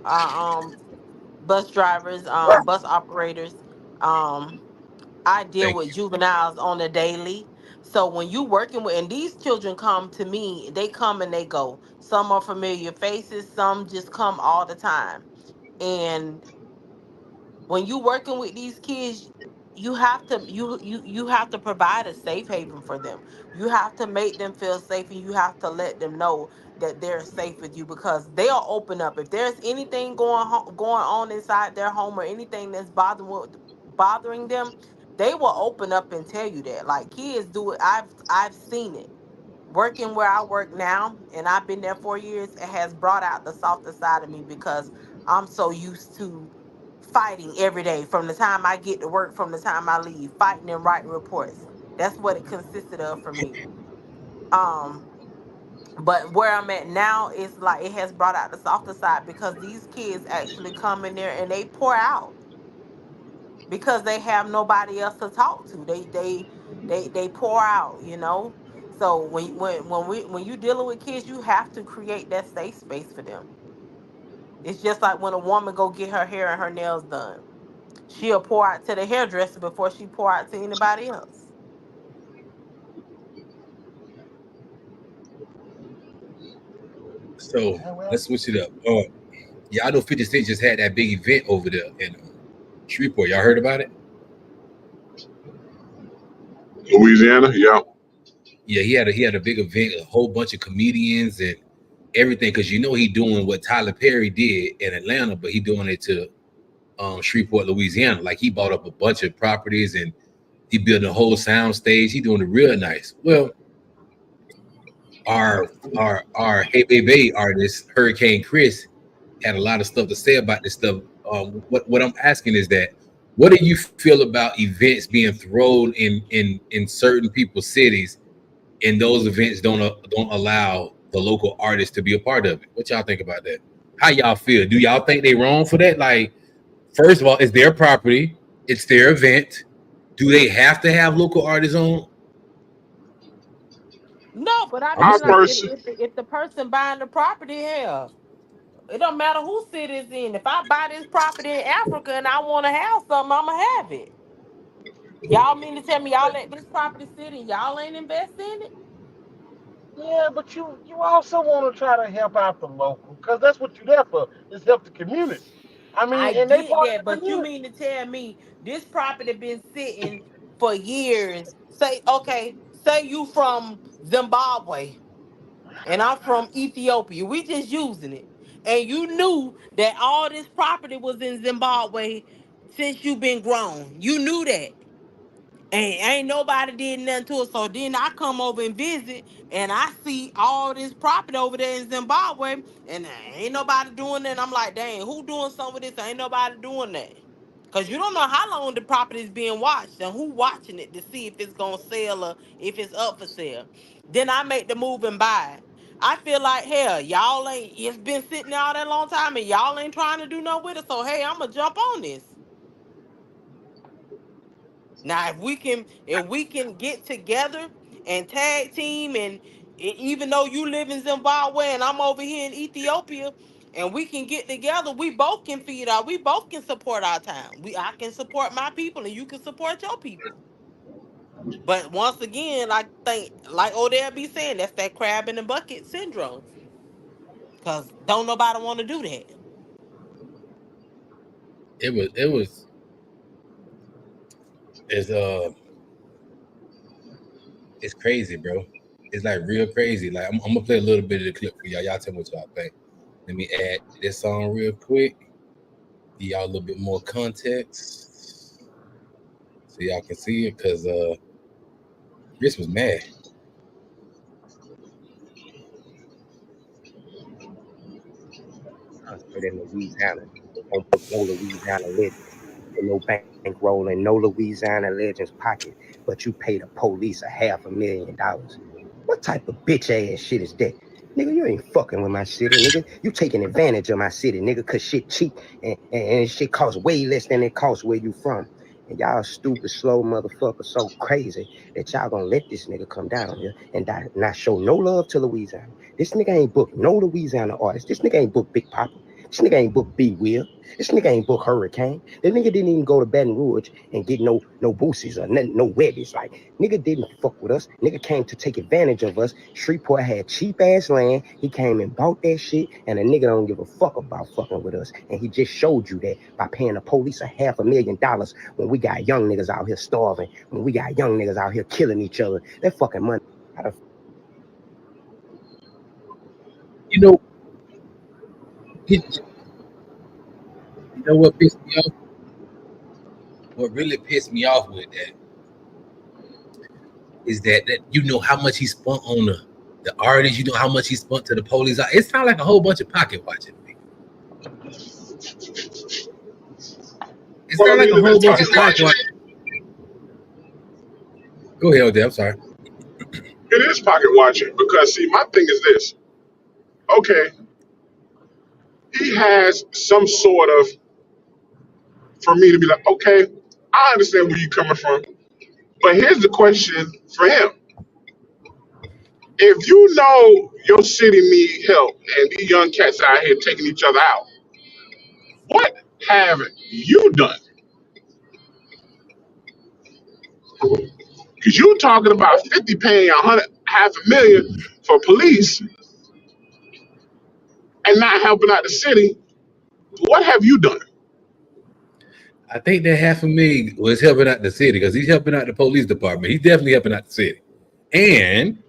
are bus drivers, bus operators. Um, I deal Thank with you. juveniles on a daily. So when you working with, and these children come to me, they come and they go. Some are familiar faces, some just come all the time. And when you working with these kids, you have to you have to provide a safe haven for them. You have to make them feel safe, and you have to let them know that they're safe with you, because they'll open up if there's anything going on inside their home, or anything that's bothering them. They will open up and tell you that. Like, kids do it. I've seen it working where I work now, and I've been there 4 years. It has brought out the softer side of me, because I'm so used to fighting every day, from the time I get to work, from the time I leave, fighting and writing reports. That's what it consisted of for me. Um, but where I'm at now is like it has brought out the softer side, because these kids actually come in there and they pour out, because they have nobody else to talk to. They pour out, you know. So when you dealing with kids, you have to create that safe space for them. It's just like when a woman go get her hair and her nails done. She'll pour out to the hairdresser before she pour out to anybody else. So Yeah, well, let's switch it up. Yeah, I know 50 Cent just had that big event over there in Shreveport. Y'all heard about it? Louisiana, yeah. Yeah, he had a big event, a whole bunch of comedians and everything, because you know he doing what Tyler Perry did in Atlanta, but he doing it to Shreveport, Louisiana. Like, he bought up a bunch of properties and he built a whole sound stage. He doing it real nice. Well, our Hey Baby artist Hurricane Chris had a lot of stuff to say about this stuff. What I'm asking is that, what do you feel about events being thrown in certain people's cities, and those events don't allow the local artists to be a part of it? What y'all think about that? How y'all feel? Do y'all think they wrong for that? Like, first of all, it's their property, it's their event. Do they have to have local artists on? No, but I I mean, like, person, if the person buying the property, hell, it don't matter who city it's in. If I buy this property in Africa and I want to have something, I'ma have it. Y'all mean to tell me y'all let this property sit and y'all ain't invest in it? yeah, but you also want to try to help out the local, because that's what you're there for. Is help the community. I I mean, and they get part that, of the but you community. mean to tell me this property been sitting for years? Say, okay, say you from Zimbabwe and I'm from Ethiopia. We just using it. And you knew that all this property was in Zimbabwe since you been grown. You knew that. And ain't nobody did nothing to it. So then I come over and visit, and I see all this property over there in Zimbabwe, and ain't nobody doing that. And I'm like, dang, who doing something with this? Ain't nobody doing that. Cause you don't know how long the property is being watched and who watching it to see if it's gonna sell or if it's up for sale. Then I make the move and buy it. I feel like, hell, y'all ain't. It's been sitting there all that long time, and y'all ain't trying to do no with it. So hey, I'ma jump on this. Now, if we can get together and tag team, and even though you live in Zimbabwe and I'm over here in Ethiopia, and we can get together, we both can feed our, we both can support our town. I can support my people, and you can support your people. But once again, I think, like Odell be saying, that's that crab in the bucket syndrome. Cause don't nobody want to do that. It was it's it's crazy, bro. It's like real crazy. Like, I'm gonna play a little bit of the clip for y'all. Y'all tell me what y'all think. Let me add this song real quick. Give y'all a little bit more context so y'all can see it, because Chris was mad. Concentrate in Louisiana. Don't book no Louisiana legends in no bankroll in no Louisiana legends pocket, but you pay the police $500,000. What type of bitch ass shit is that? Nigga, you ain't fucking with my city, nigga. You taking advantage of my city, nigga, cause shit cheap and shit costs way less than it costs where you from. And y'all stupid, slow motherfuckers so crazy that y'all gonna let this nigga come down here and not show no love to Louisiana. This nigga ain't booked no Louisiana artist. This nigga ain't booked Big Papa. This nigga ain't booked B Will. This nigga ain't booked Hurricane. The nigga didn't even go to Baton Rouge and get no boosies or no webbies. Like, nigga didn't fuck with us. Nigga came to take advantage of us. Shreveport had cheap ass land. He came and bought that shit, and a nigga don't give a fuck about fucking with us. And he just showed you that by paying the police $500,000 when we got young niggas out here starving, when we got young niggas out here killing each other. That fucking money. You know, you know what pissed me off? What really pissed me off with that is that you know how much he spent on the artists, you know how much he spent to the police. It sounds like a whole bunch of pocket watching. It sounds like a whole bunch of pocket watching. Go ahead, Odell. I'm sorry. It is pocket watching because, see, my thing is this. Okay, he has some sort of, for me to be like, okay, I understand where you're coming from. But here's the question for him. If you know your city need help and these young cats out here taking each other out, what have you done? Because you're talking about 50 paying $500,000 for police and not helping out the city. What have you done? I think that $500,000 was helping out the city because he's helping out the police department. He's definitely helping out the city. And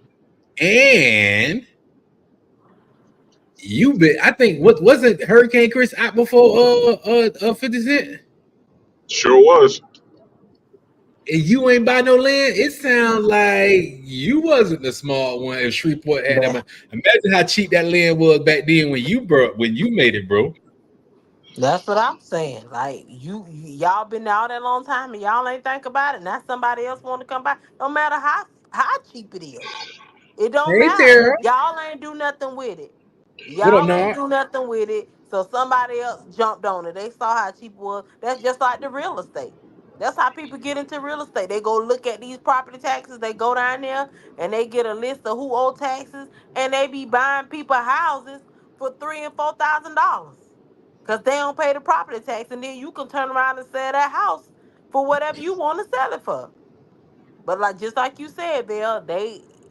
you bet. I think what wasn't Hurricane Chris out before 50 Cent? Sure was. And you ain't buy no land. It sounds like you wasn't the smart one. If Shreveport had that, imagine how cheap that land was back then when you made it, bro. That's what I'm saying. Like y'all been out that long time and y'all ain't think about it. Now somebody else want to come by. No matter how cheap it is, it don't Hey, matter. Sarah. Y'all ain't do nothing with it. What up, Y'all ain't Nard? do nothing with it. So somebody else jumped on it. They saw how cheap it was. That's just like the real estate. That's how people get into real estate. They go look at these property taxes. They go down there and they get a list of who owe taxes, and they be buying people houses for $3,000 and $4,000 because they don't pay the property tax, and then you can turn around and sell that house for whatever you want to sell it for. But just like you said, Bill,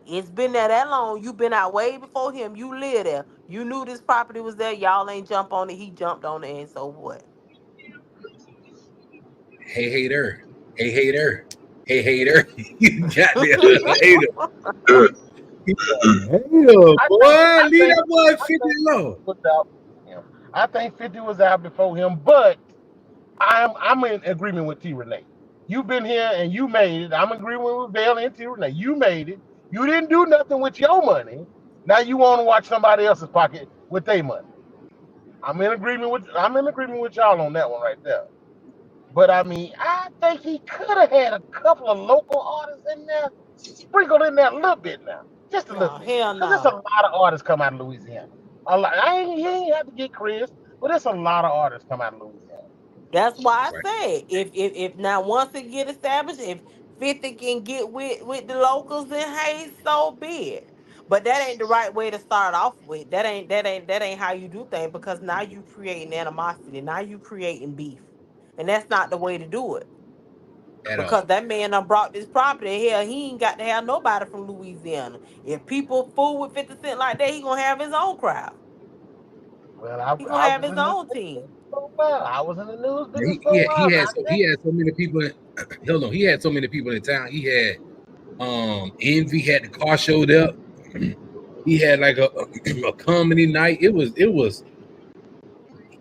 it's been there that long. You been out way before him. You live there. You knew this property was there. Y'all ain't jump on it. He jumped on it, and so what? Hey, hater. Hey, hater. Hey, hater. You got me a hater. Hater, boy. Leave that boy 50 low. I think 50 was out before him, but I'm in agreement with T. Renee. You've been here and you made it. I'm agreeing with Dale and T. Renee. You made it. You didn't do nothing with your money. Now you want to watch somebody else's pocket with their money. I'm in agreement with y'all on that one right there. But I mean, I think he could have had a couple of local artists in there, sprinkled in there a little bit now, just a little bit. Hell Because there's a no. lot of artists come out of Louisiana. A lot. He ain't have to get Chris, but there's a lot of artists come out of Louisiana. That's why I said if now once it get established, if 50 can get with the locals, then hey, so be it. But that ain't the right way to start off with. That ain't how you do things, because now you creating animosity. Now you creating beef. And that's not the way to do it. Because that man done brought this property. Hell, he ain't got to have nobody from Louisiana. If people fool with 50 Cent like that, he gonna have his own crowd. Well, He gonna have his own team. I was in the news business He had so many people. Hold on, he had so many people in town. He had Envy had the car show there. He had like a comedy night. It was.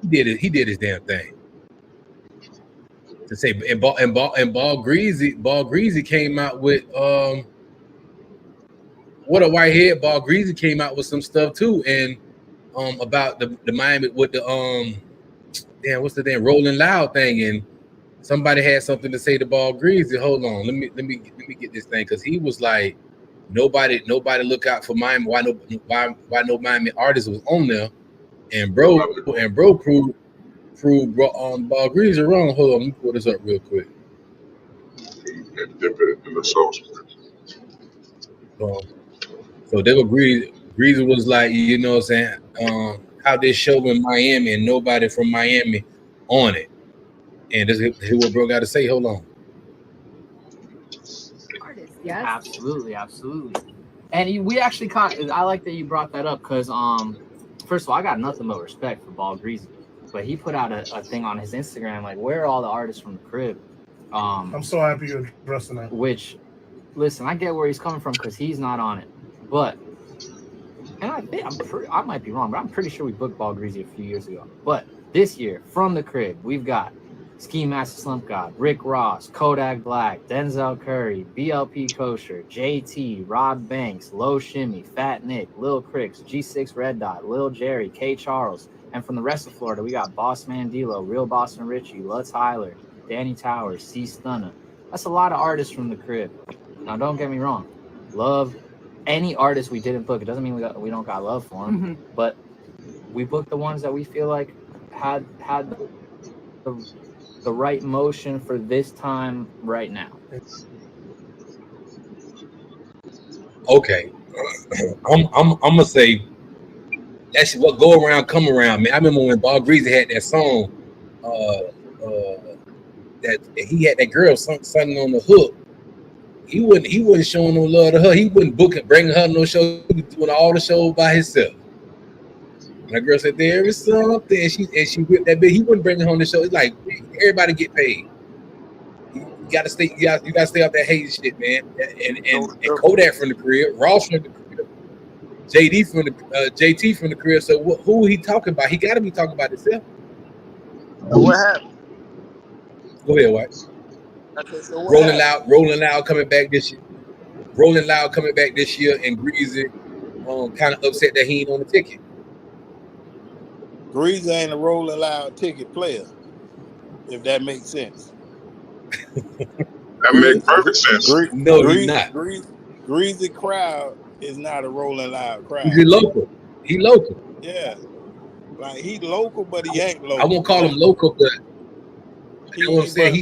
He did his damn thing. To say and Ball Greasy came out with what a whitehead. Ball Greasy came out with some stuff too, and about the Miami with the what's the damn Rolling Loud thing, and somebody had something to say to Ball Greasy. Hold on, let me get this thing, because he was like, nobody look out for Miami. Why no Miami artist was on there, and bro proved Ball Greasy wrong. Hold on, let me pull this up real quick. Dip it in the sauce. So they were Greasy was like, you know what I'm saying? how this show in Miami and nobody from Miami on it. And this is what bro got to say. Hold on. Artist, yes. Absolutely. And we actually I like that you brought that up because first of all, I got nothing but respect for Ball Greasy, but he put out a thing on his Instagram like, where are all the artists from the crib? I'm so happy you're addressing that. Which, listen, I get where he's coming from because he's not on it, but and I think I might be wrong, but I'm pretty sure we booked Ball Greasy a few years ago. But this year, from the crib, we've got Ski Master Slump God, Rick Ross, Kodak Black, Denzel Curry, BLP Kosher, JT, Rob Banks, Low Shimmy, Fat Nick, Lil Cricks, G6 Red Dot, Lil Jerry, K Charles. And from the rest of Florida, we got Boss Man D-Lo, Real Boston Richie, Lutz Tyler, Danny Towers, C Stunna. That's a lot of artists from the crib. Now, don't get me wrong. Love any artist we didn't book. It doesn't mean we don't got love for them, but we booked the ones that we feel like had the right motion for this time right now. Okay, I'm gonna say that's what go around, come around, man. I remember when Ball Greasy had that song, that he had that girl singing on the hook. He wasn't showing no love to her. He wouldn't bringing her no show. He was doing all the shows by himself. And the girl said, "There is something," and she whipped that bit. He wouldn't bring her on the show. It's like everybody get paid. You gotta stay. You gotta stay off that hate shit, man. And Kodak from the crib, Ross from the crib, JT from the crib. So who he talking about? He got to be talking about himself. What happened? Go ahead, White. Okay, so what Rolling happened? Loud coming back this year. Rolling Loud coming back this year, and Greasy kind of upset that he ain't on the ticket. Greasy ain't a Rolling Loud ticket player, if that makes sense. That makes perfect sense. No, he's not. Greasy crowd is not a Rolling Loud crowd. He's local. He local. Yeah. Like, he local, but he ain't local. I won't call him local, but you know what I'm saying?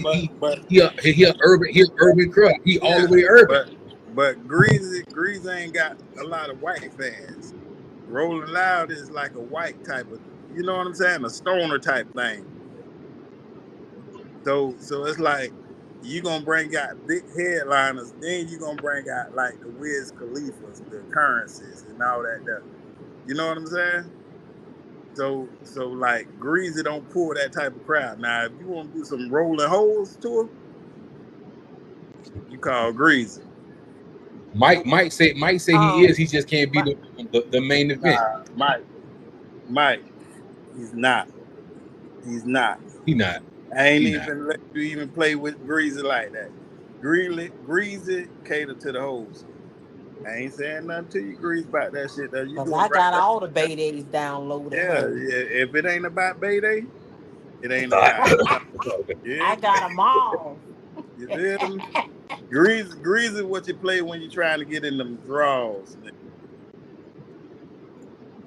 He a urban crowd. He all the way urban. But Greasy ain't got a lot of white fans. Rolling Loud is like a white type of, you know what I'm saying? A stoner type thing. So it's like you gonna bring out big headliners, then you gonna bring out like the Wiz Khalifa's, the Currencies, and all that stuff. You know what I'm saying? So like Greasy don't pull that type of crowd. Now, if you want to do some Rolling Holes tour, you call Greasy. Mike say he is. He just can't be the main event. Mike, he's not. He not. I ain't even let you even play with Greasy like that. Greasy cater to the hoes. I ain't saying nothing to you, Greasy, about that shit. Because I got all the Baydays downloaded. Yeah. If it ain't about Bayday, it ain't about. Yeah. I got them all. You feel me? Greasy what you play when you're trying to get in them draws.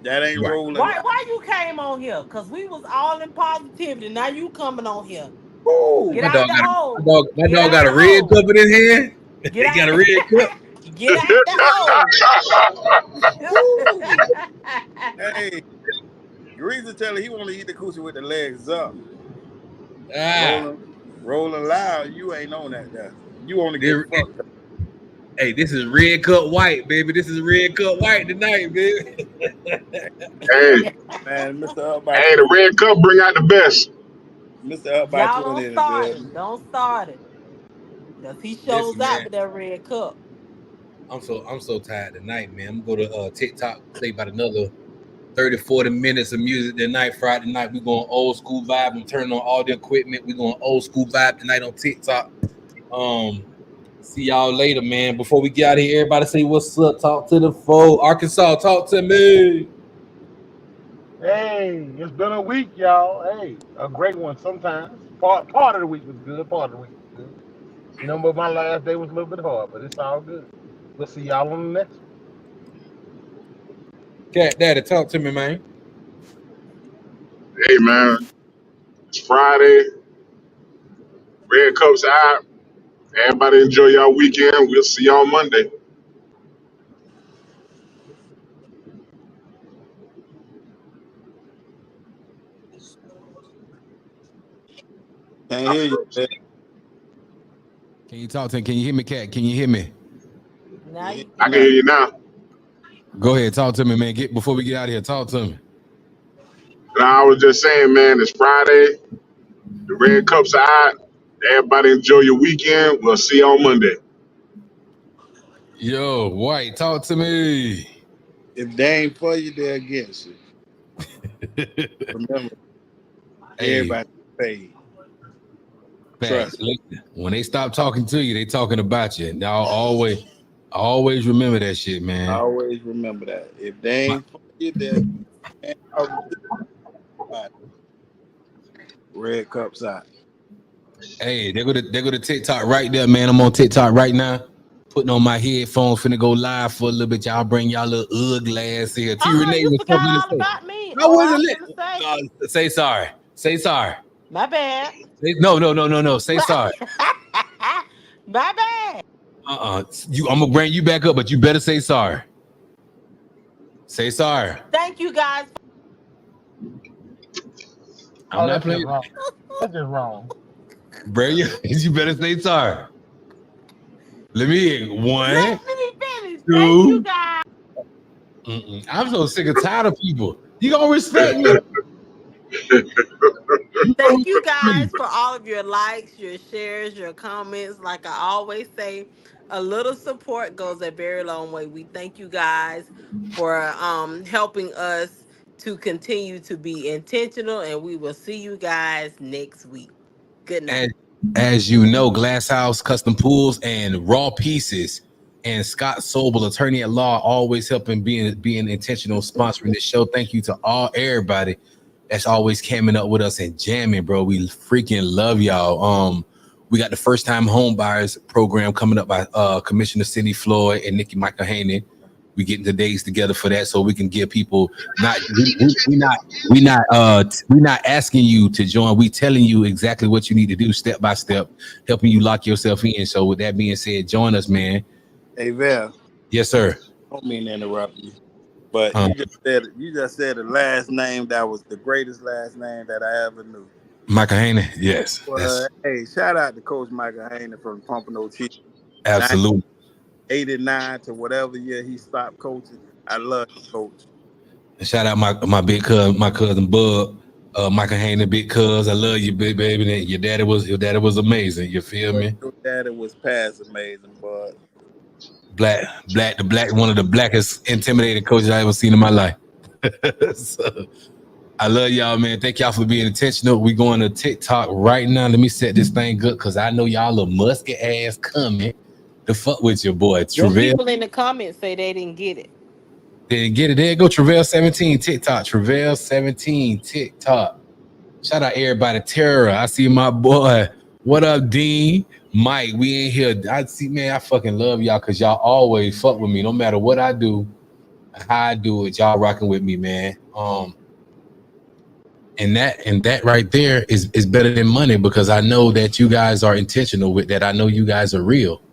That ain't rolling. Why you came on here? Because we was all in positivity. Now you coming on here. Ooh, Get out the hole. My dog got a red cup in his hand. He got a red cup. Get out the hole. Hey, Greasy tell he want to eat the coochie with the legs up. Rolling Loud, you ain't on that guy. You want to get fucked up. Hey, this is Red Cup White, baby. This is Red Cup White tonight, baby. Hey, man, Mr. Upby. Hey, the Red Cup bring out the best. Mr. Upby, y'all don't start it. Because he shows out with that Red Cup. I'm so tired tonight, man. I'm gonna go to TikTok, play about another 30-40 minutes of music tonight. Friday night, we're going old school vibe. I'm turning on all the equipment. We're going old school vibe tonight on TikTok. See y'all later, man. Before we get out of here, everybody say what's up. Talk to the foe. Arkansas, talk to me. Hey, it's been a week, y'all. Hey, a great one sometimes. Part of the week was good. You know, but my last day was a little bit hard, but it's all good. We'll see y'all on the next one. Cat Daddy, talk to me, man. Hey, man. It's Friday. Red Cup's out. Everybody enjoy y'all weekend. We'll see y'all Monday. Can't hear you. Man. Can you talk to him? Can you hear me, Cat? Can you hear me? Now you I can hear you now. Go ahead, talk to me, man. Before we get out of here, talk to me. Now, I was just saying, man, it's Friday. The Red Cups are out. Everybody enjoy your weekend. We'll see you on Monday. Yo, White, talk to me. If they ain't for you, they're against you. Remember, everybody paid. Facts. Listen, when they stop talking to you, they talking about you. And y'all always remember that shit, man. Always remember that. If they ain't for you, they're Red Cups out. Hey, they go to TikTok right there, man. I'm on TikTok right now. Putting on my headphones, finna go live for a little bit. Y'all bring y'all little ugly ass here. T Renee you was forgot talking all about me. I wasn't say. Say sorry. Say sorry. My bad. No. Say sorry. My bad. I'm gonna bring you back up, but you better say sorry. Say sorry. Thank you guys. I'm not playing. That's just wrong. Bro, you better say sorry. Let me hear. One. Let me finish. Two. Thank you guys. I'm so sick and tired of people. You gonna respect me? Thank you guys for all of your likes, your shares, your comments. Like I always say, a little support goes a very long way. We thank you guys for helping us to continue to be intentional, and we will see you guys next week. Good night. As you know, Glass House Custom Pools and Raw Pieces and Scott Sobel, attorney at law, always helping being intentional, sponsoring this show. Thank you to everybody that's always coming up with us and jamming, bro. We freaking love y'all. We got the first time home buyers program coming up by Commissioner Cindy Floyd and Nikki Michael Haney. We getting the days together for that so we can give people we're not asking you to join. We telling you exactly what you need to do step by step, helping you lock yourself in. So with that being said, join us, man. Hey Val. Yes, sir. I don't mean to interrupt you, but you just said the last name that was the greatest last name that I ever knew. Michael Haney, yes. Well, hey, shout out to Coach Michael Haney from Pompano Chief. Absolutely. 89 to whatever year he stopped coaching. I love the coach. And shout out my big cousin, my cousin Bub, Michael Haney, big cuz. I love you, big baby. Your daddy was amazing. You feel me? Your daddy was past amazing, bud. One of the blackest intimidating coaches I ever seen in my life. So, I love y'all, man. Thank y'all for being intentional. We going to TikTok right now. Let me set this thing good because I know y'all a musket ass coming to fuck with your boy. Those people in the comments say they didn't get it. Didn't get it. There go Travell17 TikTok. Travell17 TikTok. Shout out everybody. Tara, I see my boy. What up, Dean? Mike, we in here. I fucking love y'all because y'all always fuck with me. No matter what I do, how I do it, y'all rocking with me, man. And that right there is better than money because I know that you guys are intentional with that. I know you guys are real.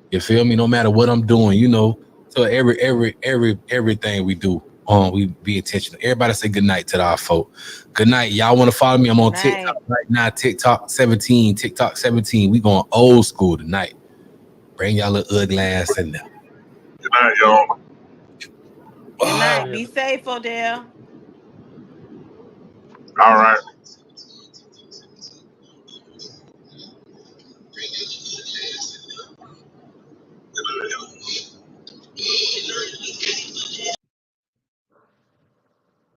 You feel me? No matter what I'm doing, you know. So everything we do, we be intentional. Everybody say good night to our folk. Good night. Y'all want to follow me? I'm on TikTok right now. TikTok 17. We going old school tonight. Bring y'all little ugly ass in there. Good night, y'all. Good night. Be safe, Odell. All right.